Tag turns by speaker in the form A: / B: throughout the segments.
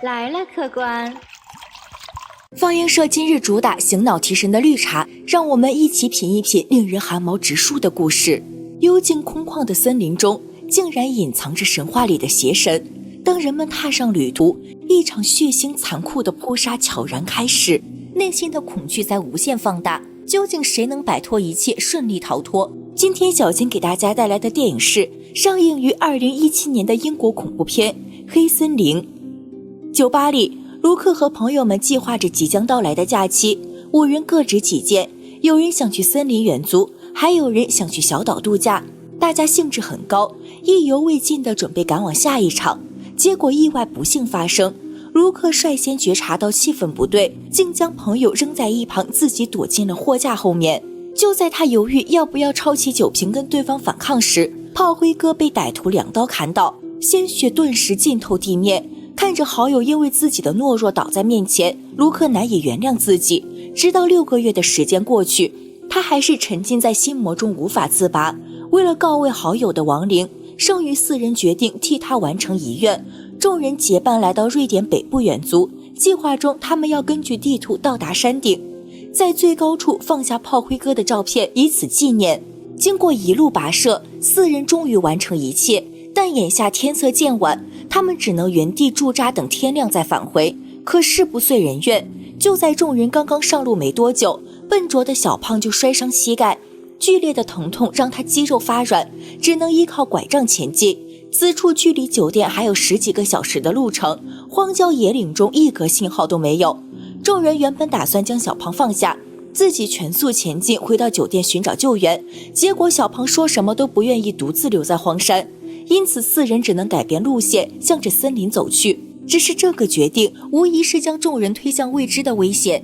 A: 来了，客官。
B: 放映社今日主打醒脑提神的绿茶，让我们一起品一品令人汗毛直竖的故事。幽静空旷的森林中，竟然隐藏着神话里的邪神。当人们踏上旅途，一场血腥残酷的扑杀悄然开始，内心的恐惧在无限放大。究竟谁能摆脱一切，顺利逃脱？今天小金给大家带来的电影是上映于2017年的英国恐怖片《黑森林》。酒吧里，卢克和朋友们计划着即将到来的假期，5人各执己见，有人想去森林远足，还有人想去小岛度假。大家兴致很高，意犹未尽地准备赶往下一场。结果意外不幸发生，卢克率先觉察到气氛不对，竟将朋友扔在一旁，自己躲进了货架后面。就在他犹豫要不要抄起酒瓶跟对方反抗时，炮灰哥被歹徒2刀砍倒，鲜血顿时浸透地面。看着好友因为自己的懦弱倒在面前，卢克难以原谅自己。直到6个月的时间过去，他还是沉浸在心魔中无法自拔。为了告慰好友的亡灵，剩余4人决定替他完成遗愿。众人结伴来到瑞典北部远足，计划中他们要根据地图到达山顶，在最高处放下炮灰哥的照片，以此纪念。经过一路跋涉，4人终于完成一切，但眼下天色渐晚，他们只能原地驻扎，等天亮再返回。可事不遂人愿，就在众人刚刚上路没多久，笨拙的小胖就摔伤膝盖，剧烈的疼痛让他肌肉发软，只能依靠拐杖前进。此处距离酒店还有10几个小时的路程，荒郊野岭中一格信号都没有。众人原本打算将小胖放下，自己全速前进，回到酒店寻找救援。结果小胖说什么都不愿意独自留在荒山，因此4人只能改变路线，向着森林走去。只是这个决定无疑是将众人推向未知的危险。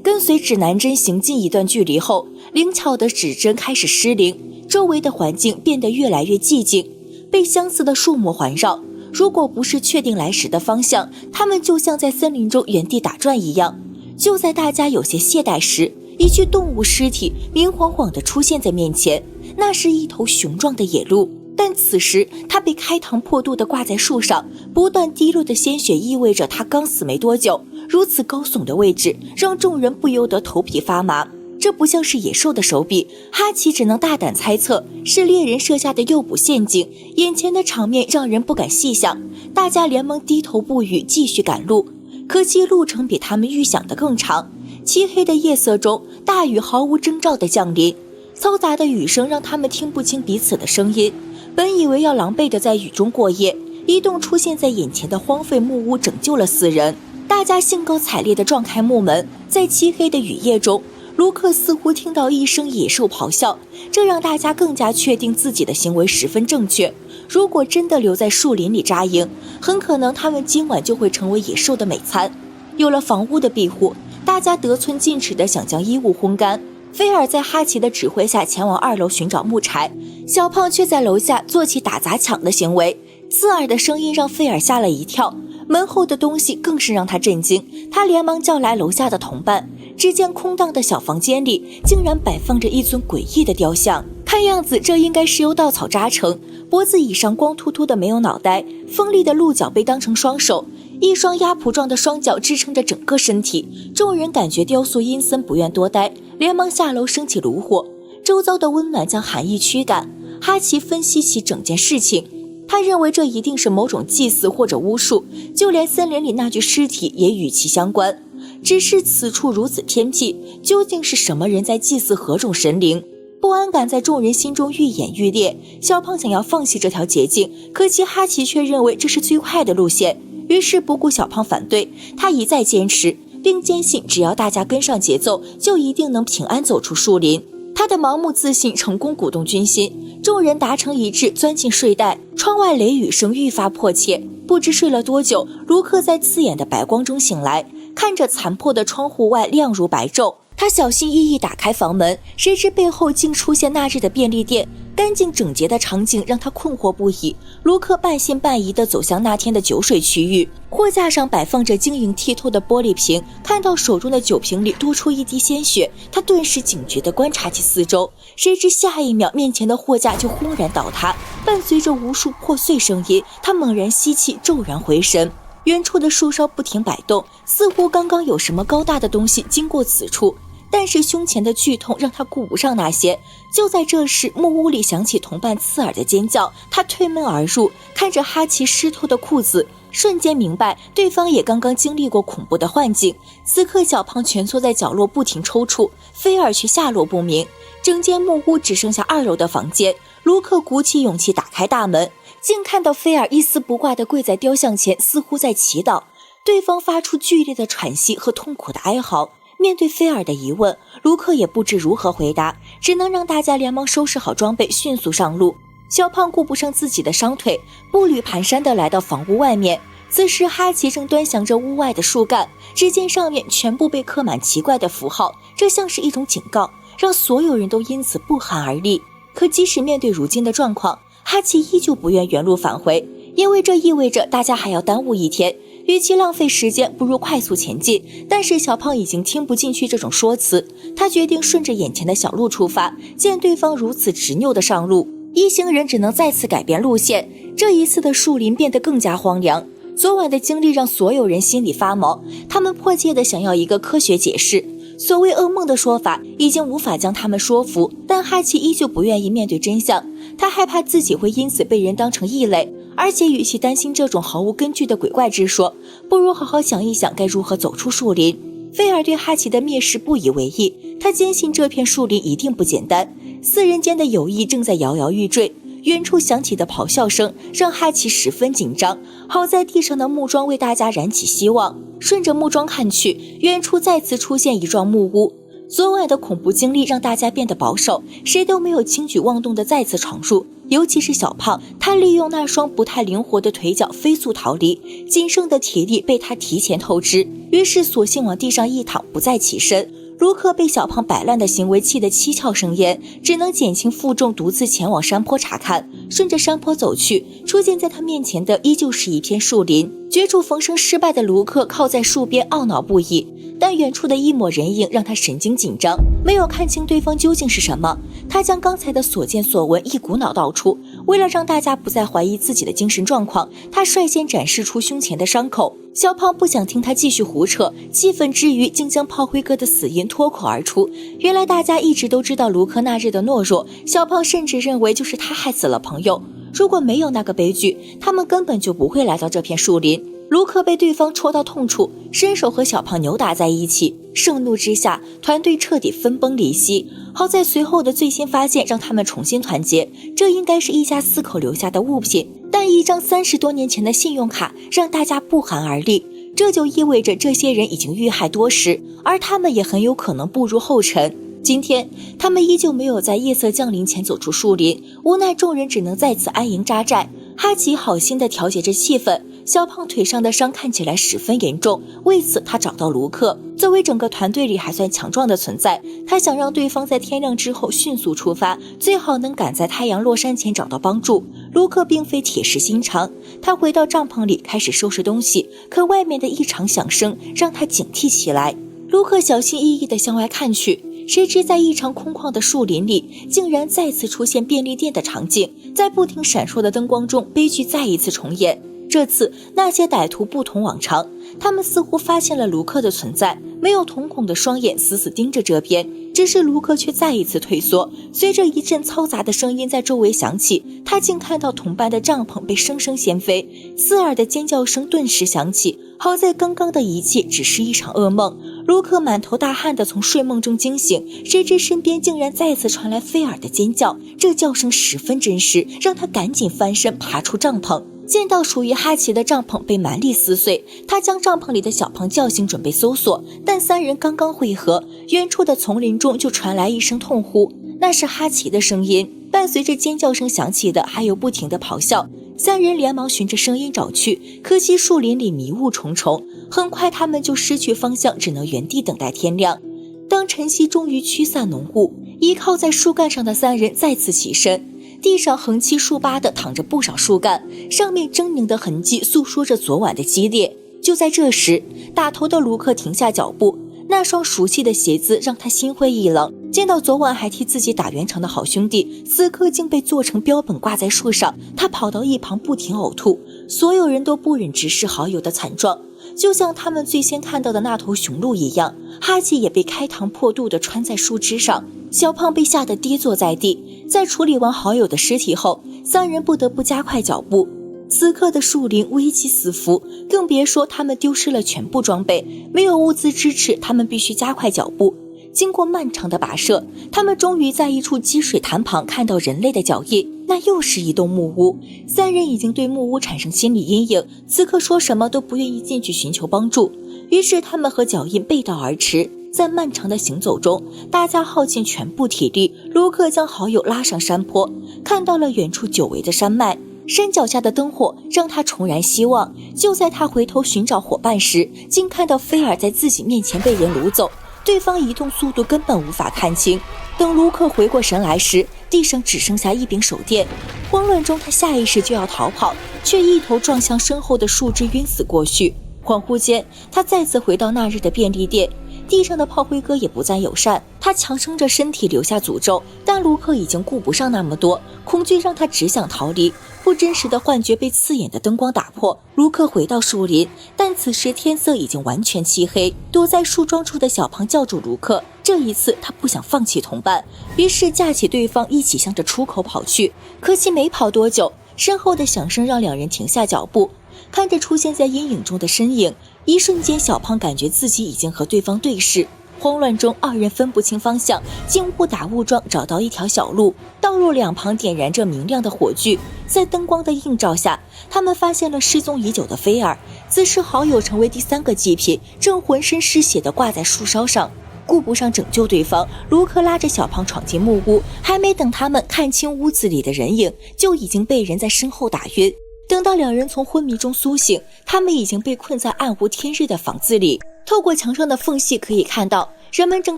B: 跟随指南针行进一段距离后，灵巧的指针开始失灵，周围的环境变得越来越寂静，被相似的树木环绕。如果不是确定来时的方向，他们就像在森林中原地打转一样。就在大家有些懈怠时，一具动物尸体明晃晃地出现在面前，那是一头雄壮的野鹿。但此时它被开膛破肚地挂在树上，不断滴落的鲜血意味着它刚死没多久。如此高耸的位置让众人不由得头皮发麻。这不像是野兽的手笔，哈奇只能大胆猜测是猎人设下的诱捕陷阱。眼前的场面让人不敢细想，大家连忙低头不语，继续赶路。可惜路程比他们预想的更长，漆黑的夜色中，大雨毫无征兆地降临，嘈杂的雨声让他们听不清彼此的声音。本以为要狼狈地在雨中过夜，一栋出现在眼前的荒废木屋拯救了4人。大家兴高采烈地撞开木门，在漆黑的雨夜中，卢克似乎听到一声野兽咆哮，这让大家更加确定自己的行为十分正确。如果真的留在树林里扎营，很可能他们今晚就会成为野兽的美餐。有了房屋的庇护，大家得寸进尺地想将衣物烘干。菲尔在哈奇的指挥下前往2楼寻找木柴，小胖却在楼下做起打砸抢的行为。刺耳的声音让菲尔吓了一跳，门后的东西更是让他震惊。他连忙叫来楼下的同伴，只见空荡的小房间里竟然摆放着一尊诡异的雕像，看样子这应该是由稻草扎成，脖子以上光秃秃的没有脑袋，锋利的鹿角被当成双手，一双鸭蹼状的双脚支撑着整个身体。众人感觉雕塑阴森，不愿多待，连忙下楼升起炉火，周遭的温暖将寒意驱赶。哈奇分析起整件事情，他认为这一定是某种祭祀或者巫术，就连森林里那具尸体也与其相关。只是此处如此偏僻，究竟是什么人在祭祀何种神灵？不安感在众人心中愈演愈烈。小胖想要放弃这条捷径，可惜哈奇却认为这是最快的路线，于是不顾小胖反对，他一再坚持，并坚信只要大家跟上节奏，就一定能平安走出树林。他的盲目自信成功鼓动军心，众人达成一致，钻进睡袋。窗外雷雨声愈发迫切，不知睡了多久，卢克在刺眼的白光中醒来，看着残破的窗户外亮如白昼。他小心翼翼打开房门，谁知背后竟出现那日的便利店，干净整洁的场景让他困惑不已。卢克半信半疑地走向那天的酒水区域，货架上摆放着晶莹剔透的玻璃瓶，看到手中的酒瓶里多出一滴鲜血，他顿时警觉地观察起四周，谁知下一秒面前的货架就轰然倒塌，伴随着无数破碎声音，他猛然吸气，骤然回神。远处的树梢不停摆动，似乎刚刚有什么高大的东西经过此处，但是胸前的剧痛让他顾不上那些。就在这时，木屋里响起同伴刺耳的尖叫，他推门而入，看着哈奇湿透的裤子，瞬间明白对方也刚刚经历过恐怖的幻境。此刻小胖蜷缩在角落不停抽搐，菲尔却下落不明。整间木屋只剩下2楼的房间，卢克鼓起勇气打开大门，竟看到菲尔一丝不挂地跪在雕像前，似乎在祈祷。对方发出剧烈的喘息和痛苦的哀嚎。面对菲尔的疑问，卢克也不知如何回答，只能让大家连忙收拾好装备，迅速上路。小胖顾不上自己的伤腿，步履蹒跚地来到房屋外面。此时哈奇正端详着屋外的树干，只见上面全部被刻满奇怪的符号，这像是一种警告，让所有人都因此不寒而栗。可即使面对如今的状况，哈奇依旧不愿原路返回，因为这意味着大家还要耽误一天，与其浪费时间，不如快速前进。但是小胖已经听不进去这种说辞，他决定顺着眼前的小路出发。见对方如此执拗的上路，一行人只能再次改变路线。这一次的树林变得更加荒凉，昨晚的经历让所有人心里发毛，他们迫切地想要一个科学解释。所谓噩梦的说法已经无法将他们说服，但哈奇依旧不愿意面对真相，他害怕自己会因此被人当成异类，而且与其担心这种毫无根据的鬼怪之说，不如好好想一想该如何走出树林。菲尔对哈奇的蔑视不以为意，他坚信这片树林一定不简单，4人间的友谊正在摇摇欲坠。远处响起的咆哮声让哈奇十分紧张，好在地上的木桩为大家燃起希望。顺着木桩看去，远处再次出现一幢木屋。昨晚的恐怖经历让大家变得保守，谁都没有轻举妄动地再次闯入，尤其是小胖，他利用那双不太灵活的腿脚飞速逃离，仅剩的体力被他提前透支，于是索性往地上一躺，不再起身。卢克被小胖摆烂的行为气得七窍生烟，只能减轻负重，独自前往山坡查看。顺着山坡走去，出现在他面前的依旧是一片树林。绝处逢生失败的卢克靠在树边懊恼不已，但远处的一抹人影让他神经紧张，没有看清对方究竟是什么。他将刚才的所见所闻一股脑道出，为了让大家不再怀疑自己的精神状况，他率先展示出胸前的伤口。小胖不想听他继续胡扯，气愤之余竟将炮灰哥的死因脱口而出。原来大家一直都知道卢克那日的懦弱，小胖甚至认为就是他害死了朋友。如果没有那个悲剧，他们根本就不会来到这片树林。卢克被对方戳到痛处，伸手和小胖扭打在一起，盛怒之下，团队彻底分崩离析。好在随后的最新发现让他们重新团结，这应该是一家4口留下的物品，但一张30多年前的信用卡让大家不寒而栗。这就意味着这些人已经遇害多时，而他们也很有可能步入后尘。今天他们依旧没有在夜色降临前走出树林，无奈众人只能在此安营扎寨。哈奇好心地调节着气氛，小胖腿上的伤看起来十分严重，为此他找到卢克，作为整个团队里还算强壮的存在，他想让对方在天亮之后迅速出发，最好能赶在太阳落山前找到帮助。卢克并非铁石心肠，他回到帐篷里开始收拾东西，可外面的异常响声让他警惕起来。卢克小心翼翼地向外看去，谁知在异常空旷的树林里竟然再次出现便利店的场景，在不停闪烁的灯光中，悲剧再一次重演。这次那些歹徒不同往常，他们似乎发现了卢克的存在，没有瞳孔的双眼死死盯着这边，只是卢克却再一次退缩。随着一阵嘈杂的声音在周围响起，他竟看到同伴的帐篷被生生掀飞，刺耳的尖叫声顿时响起。好在刚刚的一切只是一场噩梦，卢克满头大汗地从睡梦中惊醒，谁知身边竟然再次传来菲尔的尖叫，这叫声十分真实，让他赶紧翻身爬出帐篷。见到属于哈奇的帐篷被蛮力撕碎，他将帐篷里的小胖叫醒，准备搜索，但3人刚刚汇合，远处的丛林中就传来一声痛呼，那是哈奇的声音。伴随着尖叫声响起的还有不停的咆哮，3人连忙循着声音找去，可惜树林里迷雾重重，很快他们就失去方向，只能原地等待天亮。当晨曦终于驱散浓雾，依靠在树干上的3人再次起身，地上横七竖八地躺着不少树干，上面狰狞的痕迹诉说着昨晚的激烈。就在这时，打头的卢克停下脚步，那双熟悉的鞋子让他心灰意冷。见到昨晚还替自己打圆场的好兄弟，此刻竟被做成标本挂在树上，他跑到一旁不停呕吐。所有人都不忍直视好友的惨状，就像他们最先看到的那头雄鹿一样，哈奇也被开膛破肚地穿在树枝上。小胖被吓得跌坐在地。在处理完好友的尸体后，三人不得不加快脚步。此刻的树林危机四伏，更别说他们丢失了全部装备，没有物资支持，他们必须加快脚步。经过漫长的跋涉，他们终于在一处积水潭旁看到人类的脚印，那又是一栋木屋。三人已经对木屋产生心理阴影，此刻说什么都不愿意进去寻求帮助。于是他们和脚印背道而驰。在漫长的行走中，大家耗尽全部体力，卢克将好友拉上山坡，看到了远处久违的山脉。山脚下的灯火让他重燃希望。就在他回头寻找伙伴时，竟看到菲尔在自己面前被人掳走，对方移动速度根本无法看清。等卢克回过神来时，地上只剩下一柄手电。慌乱中，他下意识就要逃跑，却一头撞向身后的树枝，晕死过去。恍惚间，他再次回到那日的便利店。地上的炮灰哥也不再友善，他强撑着身体留下诅咒，但卢克已经顾不上那么多，恐惧让他只想逃离。不真实的幻觉被刺眼的灯光打破，卢克回到树林，但此时天色已经完全漆黑。躲在树桩处的小胖叫住卢克，这一次他不想放弃同伴，于是架起对方一起向着出口跑去。可惜没跑多久，身后的响声让两人停下脚步，看着出现在阴影中的身影，一瞬间小胖感觉自己已经和对方对视。慌乱中，二人分不清方向，竟误打误撞找到一条小路，道路两旁点燃着明亮的火炬。在灯光的映照下，他们发现了失踪已久的菲尔。此时好友成为第三个祭品，正浑身是血地挂在树梢上。顾不上拯救对方，卢克拉着小胖闯进木屋，还没等他们看清屋子里的人影，就已经被人在身后打晕。等到两人从昏迷中苏醒，他们已经被困在暗无天日的房子里。透过墙上的缝隙可以看到，人们正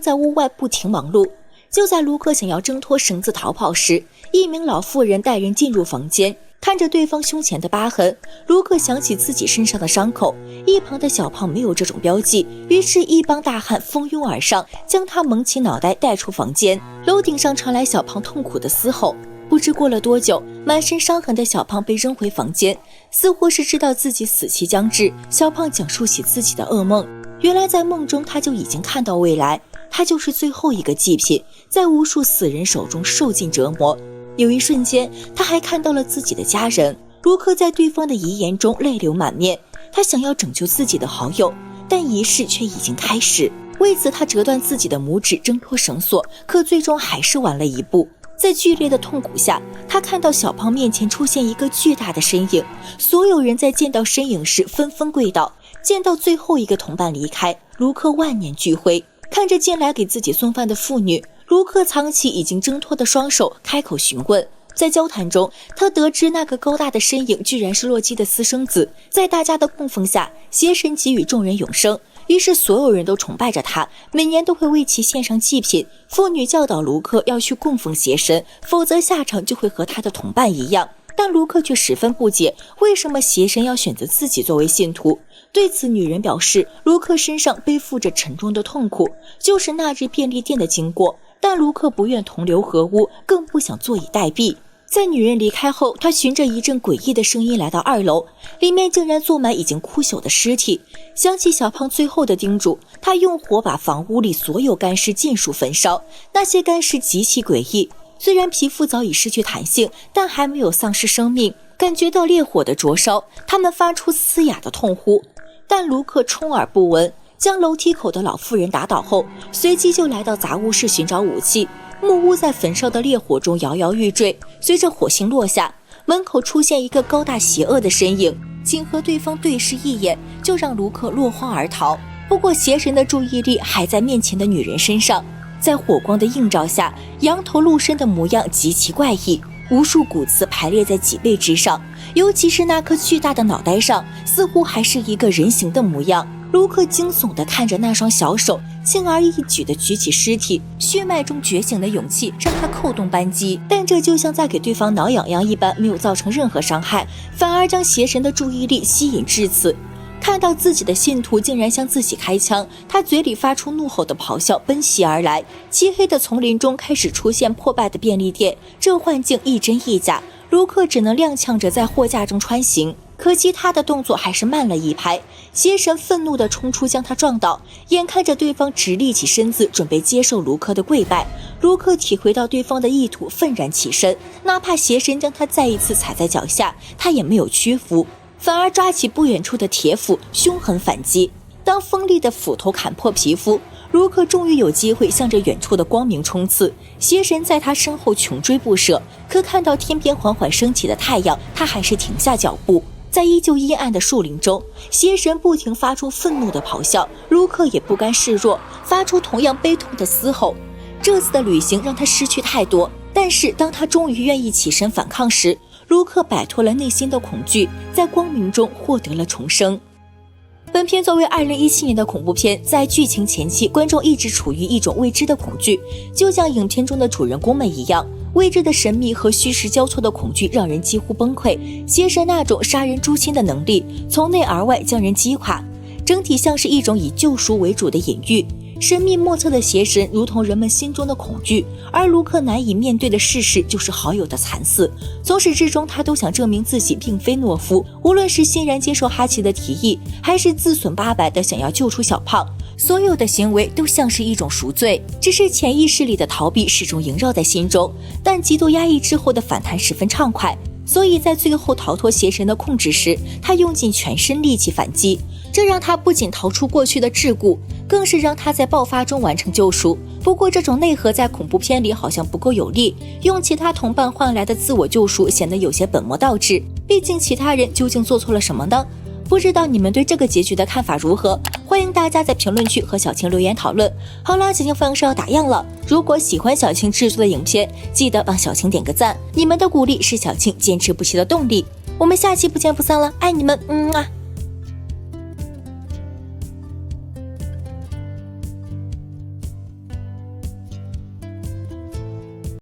B: 在屋外不停忙碌。就在卢克想要挣脱绳子逃跑时，一名老妇人带人进入房间，看着对方胸前的疤痕，卢克想起自己身上的伤口，一旁的小胖没有这种标记，于是一帮大汉蜂拥而上，将他蒙起脑袋带出房间。楼顶上传来小胖痛苦的嘶吼。不知过了多久，满身伤痕的小胖被扔回房间，似乎是知道自己死期将至。小胖讲述起自己的噩梦，原来在梦中他就已经看到未来，他就是最后一个祭品，在无数死人手中受尽折磨。有一瞬间，他还看到了自己的家人。卢克在对方的遗言中泪流满面，他想要拯救自己的好友，但仪式却已经开始。为此，他折断自己的拇指挣脱绳索，可最终还是晚了一步。在剧烈的痛苦下，他看到小胖面前出现一个巨大的身影，所有人在见到身影时纷纷跪倒。见到最后一个同伴离开，卢克万念俱灰。看着进来给自己送饭的妇女，卢克藏起已经挣脱的双手，开口询问。在交谈中，他得知那个高大的身影居然是洛基的私生子。在大家的供奉下，邪神给予众人永生，于是所有人都崇拜着他，每年都会为其献上祭品。妇女教导卢克要去供奉邪神，否则下场就会和他的同伴一样。但卢克却十分不解，为什么邪神要选择自己作为信徒？对此，女人表示，卢克身上背负着沉重的痛苦，就是那日便利店的经过。但卢克不愿同流合污，更不想坐以待毙。在女人离开后，他循着一阵诡异的声音来到2楼，里面竟然坐满已经枯朽的尸体。想起小胖最后的叮嘱，他用火把房屋里所有干尸尽数焚烧。那些干尸极其诡异，虽然皮肤早已失去弹性，但还没有丧失生命。感觉到烈火的灼烧，他们发出嘶哑的痛呼。但卢克充耳不闻，将楼梯口的老妇人打倒后，随即就来到杂物室寻找武器。木屋在焚烧的烈火中摇摇欲坠，随着火星落下，门口出现一个高大邪恶的身影，仅和对方对视一眼，就让卢克落荒而逃。不过邪神的注意力还在面前的女人身上，在火光的映照下，羊头鹿身的模样极其怪异，无数骨刺排列在脊背之上，尤其是那颗巨大的脑袋上，似乎还是一个人形的模样。卢克惊悚地看着那双小手，轻而易举地举起尸体，血脉中觉醒的勇气让他扣动扳机，但这就像在给对方挠痒痒一般，没有造成任何伤害，反而将邪神的注意力吸引至此。看到自己的信徒竟然向自己开枪，他嘴里发出怒吼的咆哮，奔袭而来。漆黑的丛林中开始出现破败的便利店，这幻境一真一假，卢克只能踉跄着在货架中穿行。可惜他的动作还是慢了一拍，邪神愤怒地冲出将他撞倒，眼看着对方直立起身子准备接受卢克的跪拜，卢克体会到对方的意图，愤然起身，哪怕邪神将他再一次踩在脚下，他也没有屈服，反而抓起不远处的铁斧凶狠反击。当锋利的斧头砍破皮肤，卢克终于有机会向着远处的光明冲刺，邪神在他身后穷追不舍，可看到天边缓缓升起的太阳，他还是停下脚步。在依旧阴暗的树林中，邪神不停发出愤怒的咆哮，卢克也不甘示弱，发出同样悲痛的嘶吼。这次的旅行让他失去太多，但是当他终于愿意起身反抗时，卢克摆脱了内心的恐惧，在光明中获得了重生。本片作为2017年的恐怖片，在剧情前期，观众一直处于一种未知的恐惧，就像影片中的主人公们一样，未知的神秘和虚实交错的恐惧让人几乎崩溃。邪神那种杀人诛心的能力，从内而外将人击垮，整体像是一种以救赎为主的隐喻。神秘莫测的邪神如同人们心中的恐惧，而卢克难以面对的事实就是好友的惨死。从始至终，他都想证明自己并非懦夫，无论是欣然接受哈奇的提议，还是自损800的想要救出小胖，所有的行为都像是一种赎罪，只是潜意识里的逃避始终萦绕在心中，但极度压抑之后的反弹十分畅快。所以在最后逃脱邪神的控制时，他用尽全身力气反击，这让他不仅逃出过去的桎梏，更是让他在爆发中完成救赎。不过这种内核在恐怖片里好像不够有力，用其他同伴换来的自我救赎显得有些本末倒置，毕竟其他人究竟做错了什么呢？不知道你们对这个结局的看法如何？欢迎大家在评论区和小青留言讨论。好了，小青放映室要打烊了，如果喜欢小青制作的影片，记得帮小青点个赞，你们的鼓励是小青坚持不懈的动力。我们下期不见不散了，爱你们，啊。